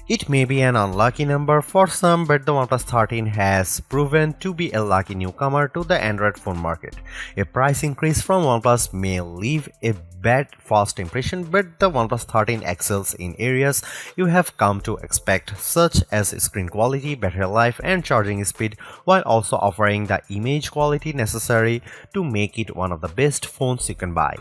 It may be an unlucky number for some, but the OnePlus 13 has proven to be a lucky newcomer to the Android phone market. A price increase from OnePlus may leave a bad first impression, but the OnePlus 13 excels in areas you have come to expect, such as screen quality, battery life, and charging speed, while also offering the image quality necessary to make it one of the best phones you can buy.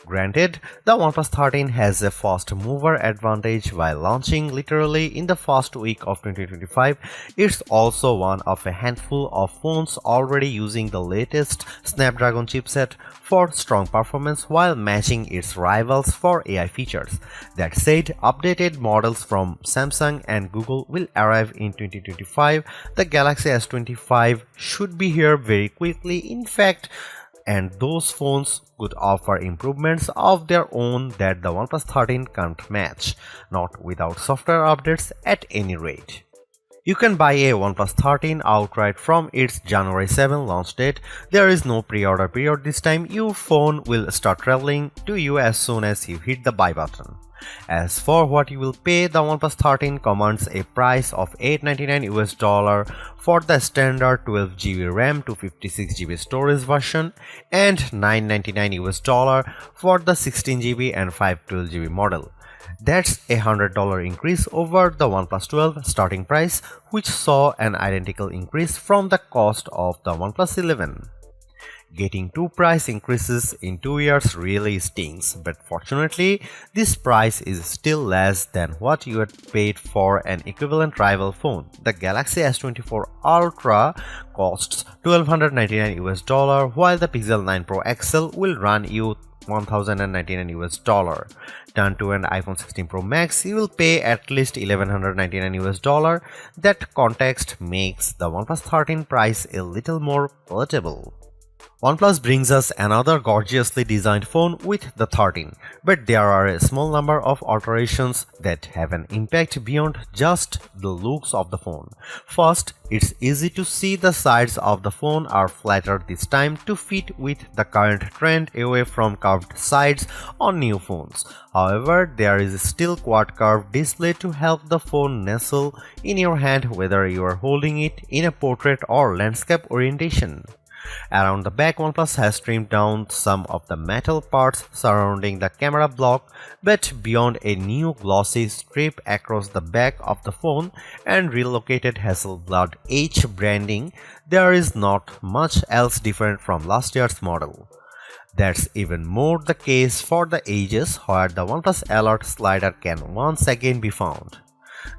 Granted, the OnePlus 13 has a fast mover advantage while launching literally in the first week of 2025. It's also one of a handful of phones already using the latest Snapdragon chipset for strong performance while matching its rivals for AI features. That said, updated models from Samsung and Google will arrive in 2025. The Galaxy S25 should be here very quickly. In fact, and those phones could offer improvements of their own that the OnePlus 13 can't match, not without software updates at any rate. You can buy a OnePlus 13 outright from its January 7 launch date. There is no pre-order period this time. Your phone will start traveling to you as soon as you hit the buy button. As for what you will pay, the OnePlus 13 commands a price of $899 for the standard 12GB RAM to 56GB storage version and $999 for the 16GB and 512GB model. That's a $100 increase over the OnePlus 12 starting price, which saw an identical increase from the cost of the OnePlus 11. Getting two price increases in 2 years really stings, but fortunately, this price is still less than what you had paid for an equivalent rival phone. The Galaxy S24 Ultra costs $1,299, while the Pixel 9 Pro XL will run you $1,099. Turn to an iPhone 16 Pro Max, you will pay at least $1,199. That context makes the OnePlus 13 price a little more palatable. OnePlus brings us another gorgeously designed phone with the 13, but there are a small number of alterations that have an impact beyond just the looks of the phone. First, it's easy to see the sides of the phone are flatter this time to fit with the current trend away from curved sides on new phones. However, there is still quad curved display to help the phone nestle in your hand whether you are holding it in a portrait or landscape orientation. Around the back, OnePlus has trimmed down some of the metal parts surrounding the camera block, but beyond a new glossy strip across the back of the phone and relocated Hasselblad H branding, there is not much else different from last year's model. That's even more the case for the edges, where the OnePlus Alert slider can once again be found.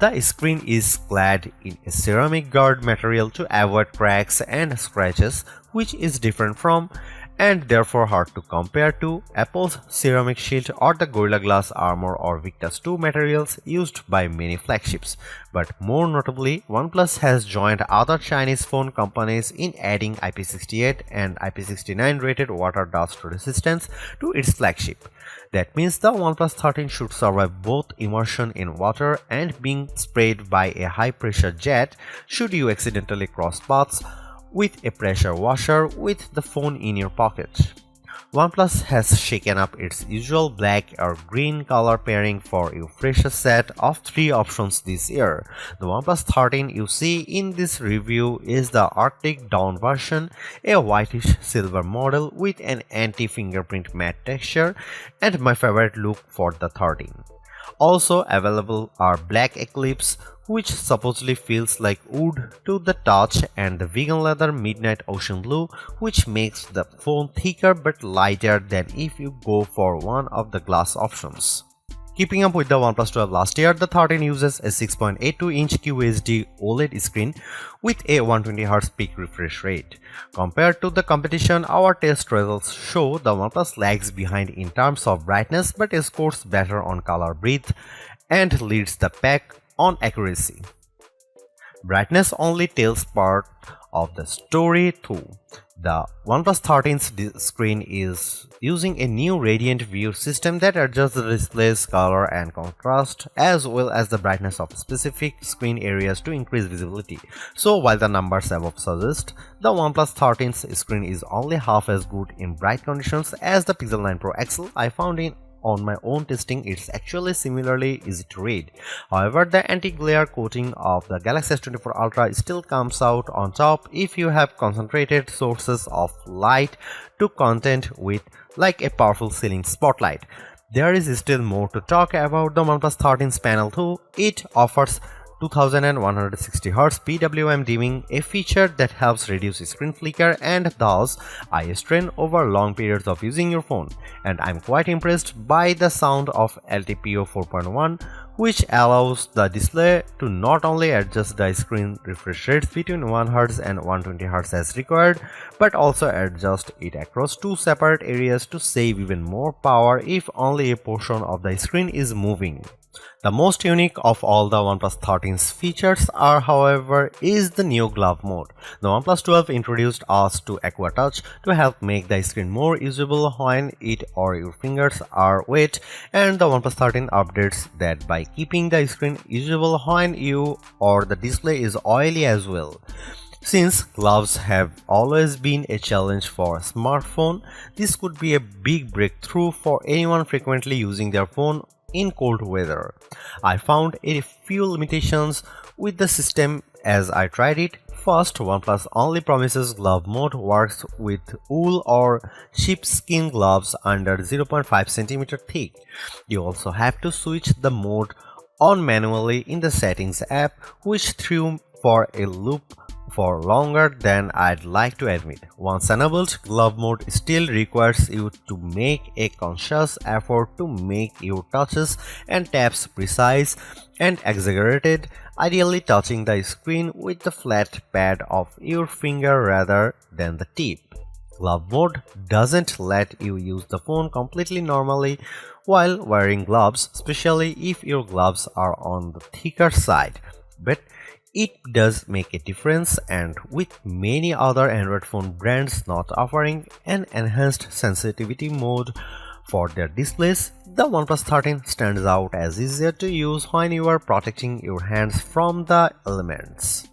The screen is clad in a ceramic guard material to avoid cracks and scratches, which is different from and therefore hard to compare to Apple's ceramic shield or the Gorilla Glass Armor or Victus 2 materials used by many flagships. But more notably, OnePlus has joined other Chinese phone companies in adding IP68 and IP69 rated water dust resistance to its flagship. That means the OnePlus 13 should survive both immersion in water and being sprayed by a high-pressure jet should you accidentally cross paths with a pressure washer with the phone in your pocket. OnePlus has shaken up its usual black or green color pairing for a fresher set of 3 options this year. The OnePlus 13 you see in this review is the Arctic Dawn version, a whitish silver model with an anti-fingerprint matte texture, and my favorite look for the 13. Also available are Black Eclipse, which supposedly feels like wood to the touch, and the vegan leather Midnight Ocean Blue, which makes the phone thicker but lighter than if you go for one of the glass options. Keeping up with the OnePlus 12 last year, the 13 uses a 6.82-inch QHD OLED screen with a 120Hz peak refresh rate. Compared to the competition, our test results show the OnePlus lags behind in terms of brightness but scores better on color breadth and leads the pack on accuracy. Brightness only tells part of the story too. The OnePlus 13's screen is using a new Radiant View system that adjusts the display's color and contrast as well as the brightness of specific screen areas to increase visibility. So while the numbers above suggest, the OnePlus 13's screen is only half as good in bright conditions as the Pixel 9 Pro XL, I found on my own testing, it's actually similarly easy to read. However, the anti-glare coating of the Galaxy S24 Ultra still comes out on top if you have concentrated sources of light to content with like a powerful ceiling spotlight. There is still more to talk about the OnePlus 13's panel too. It offers 2160Hz PWM dimming, a feature that helps reduce screen flicker and thus eye strain over long periods of using your phone. And I'm quite impressed by the sound of LTPO 4.1, which allows the display to not only adjust the screen refresh rates between 1Hz and 120Hz as required, but also adjust it across two separate areas to save even more power if only a portion of the screen is moving. The most unique of all the OnePlus 13's features are, however, is the new glove mode. The OnePlus 12 introduced us to Aqua Touch to help make the screen more usable when it or your fingers are wet, and the OnePlus 13 updates that by keeping the screen usable when you or the display is oily as well. Since gloves have always been a challenge for a smartphone, this could be a big breakthrough for anyone frequently using their phone in cold weather. I found a few limitations with the system as I tried it. First, OnePlus only promises glove mode works with wool or sheepskin gloves under 0.5 cm thick. You also have to switch the mode on manually in the settings app, which threw for a loop for longer than I'd like to admit. Once enabled, glove mode still requires you to make a conscious effort to make your touches and taps precise and exaggerated, ideally touching the screen with the flat pad of your finger rather than the tip. Glove mode doesn't let you use the phone completely normally while wearing gloves, especially if your gloves are on the thicker side. But it does make a difference, and with many other Android phone brands not offering an enhanced sensitivity mode for their displays, the OnePlus 13 stands out as easier to use when you are protecting your hands from the elements.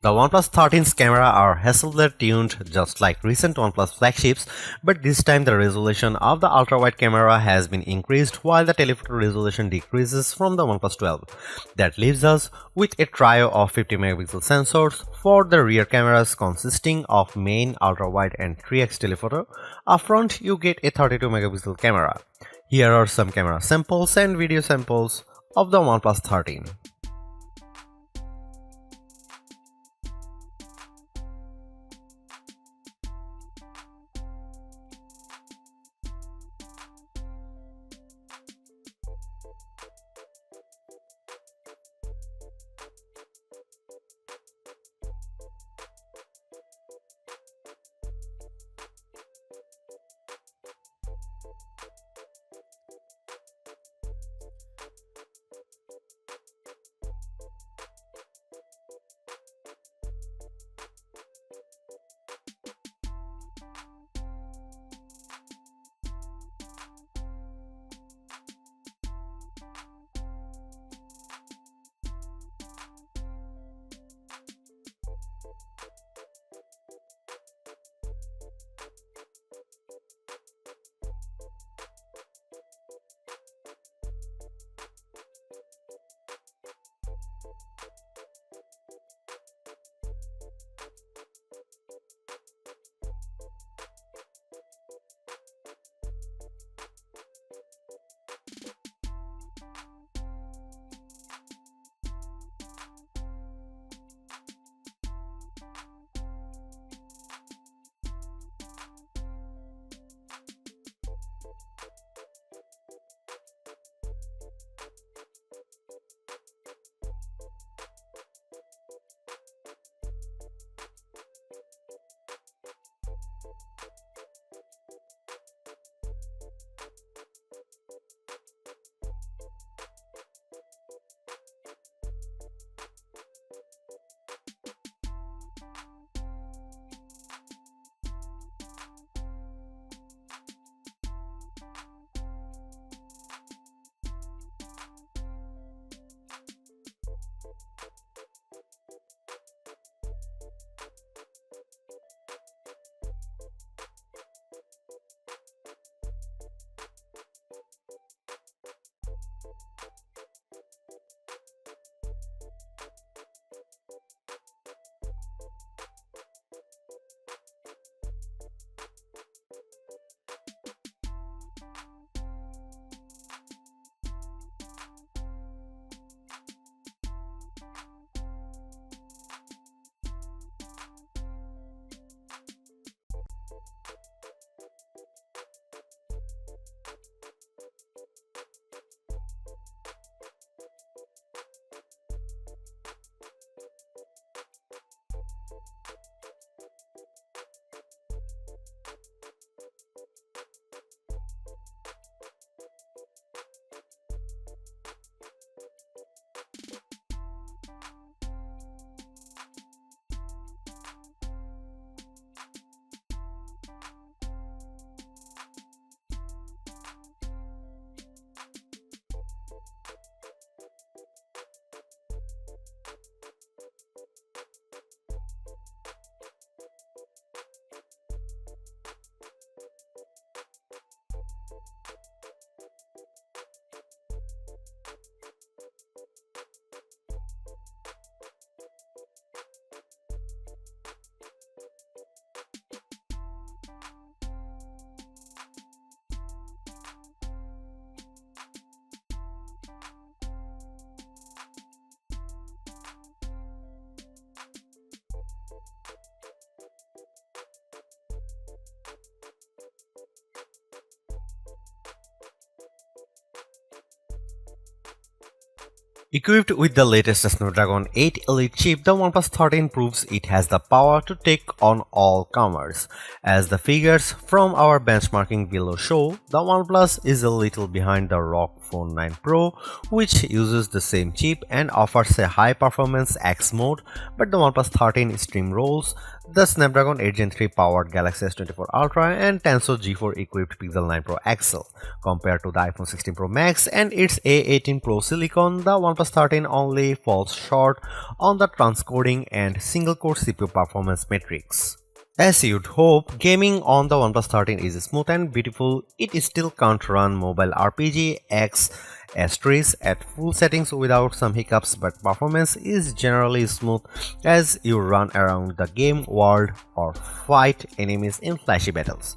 The OnePlus 13's camera are Hasselblad tuned just like recent OnePlus flagships, but this time the resolution of the ultra-wide camera has been increased while the telephoto resolution decreases from the OnePlus 12. That leaves us with a trio of 50 megapixel sensors for the rear cameras consisting of main, ultra-wide and 3x telephoto. Up front you get a 32 megapixel camera. Here are some camera samples and video samples of the OnePlus 13. Equipped with the latest Snapdragon 8 Elite chip, the OnePlus 13 proves it has the power to take on all comers. As the figures from our benchmarking below show, the OnePlus is a little behind the ROG Phone 9 Pro, which uses the same chip and offers a high-performance X mode, but the OnePlus 13 steamrolls the Snapdragon 8 Gen 3 powered Galaxy S24 Ultra and Tensor G4 equipped Pixel 9 Pro XL. Compared to the iPhone 16 Pro Max and its A18 Pro Silicon, the OnePlus 13 only falls short on the transcoding and single-core CPU performance metrics. As you'd hope, gaming on the OnePlus 13 is smooth and beautiful. It still can't run mobile RPG X Asterisk at full settings without some hiccups, but performance is generally smooth as you run around the game world or fight enemies in flashy battles.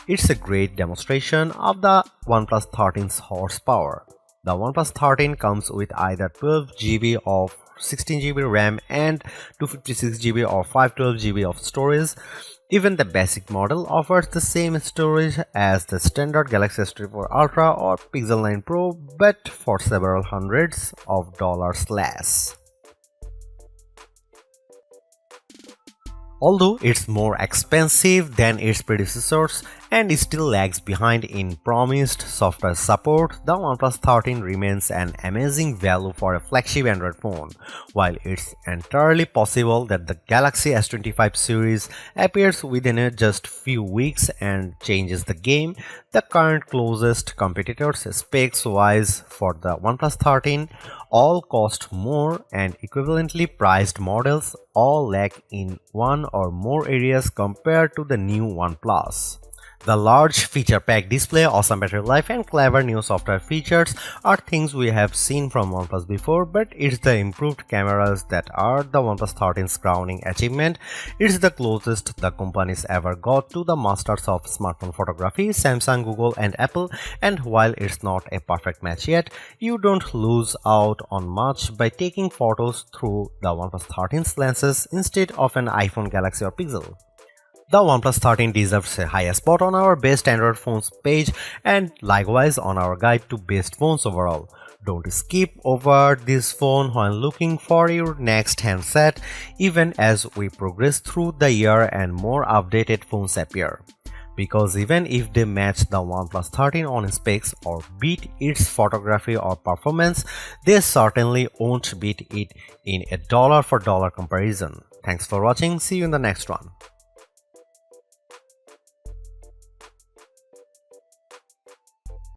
It's a great demonstration of the OnePlus 13's horsepower. The OnePlus 13 comes with either 12GB of 16GB RAM and 256GB or 512GB of storage. Even the basic model offers the same storage as the standard Galaxy S24 Ultra or Pixel 9 Pro, but for several hundreds of dollars less. Although it's more expensive than its predecessors and still lags behind in promised software support, the OnePlus 13 remains an amazing value for a flagship Android phone. While it's entirely possible that the Galaxy S25 series appears within just few weeks and changes the game, the current closest competitors specs-wise for the OnePlus 13 all cost more, and equivalently priced models all lack in one or more areas compared to the new OnePlus. The large feature-packed display, awesome battery life, and clever new software features are things we have seen from OnePlus before, but it's the improved cameras that are the OnePlus 13's crowning achievement. It's the closest the company's ever got to the masters of smartphone photography, Samsung, Google, and Apple, and while it's not a perfect match yet, you don't lose out on much by taking photos through the OnePlus 13's lenses instead of an iPhone, Galaxy, or Pixel. The OnePlus 13 deserves a high spot on our best Android phones page and likewise on our guide to best phones overall. Don't skip over this phone when looking for your next handset, even as we progress through the year and more updated phones appear. Because even if they match the OnePlus 13 on specs or beat its photography or performance, they certainly won't beat it in a dollar-for-dollar comparison. Thanks for watching, see you in the next one.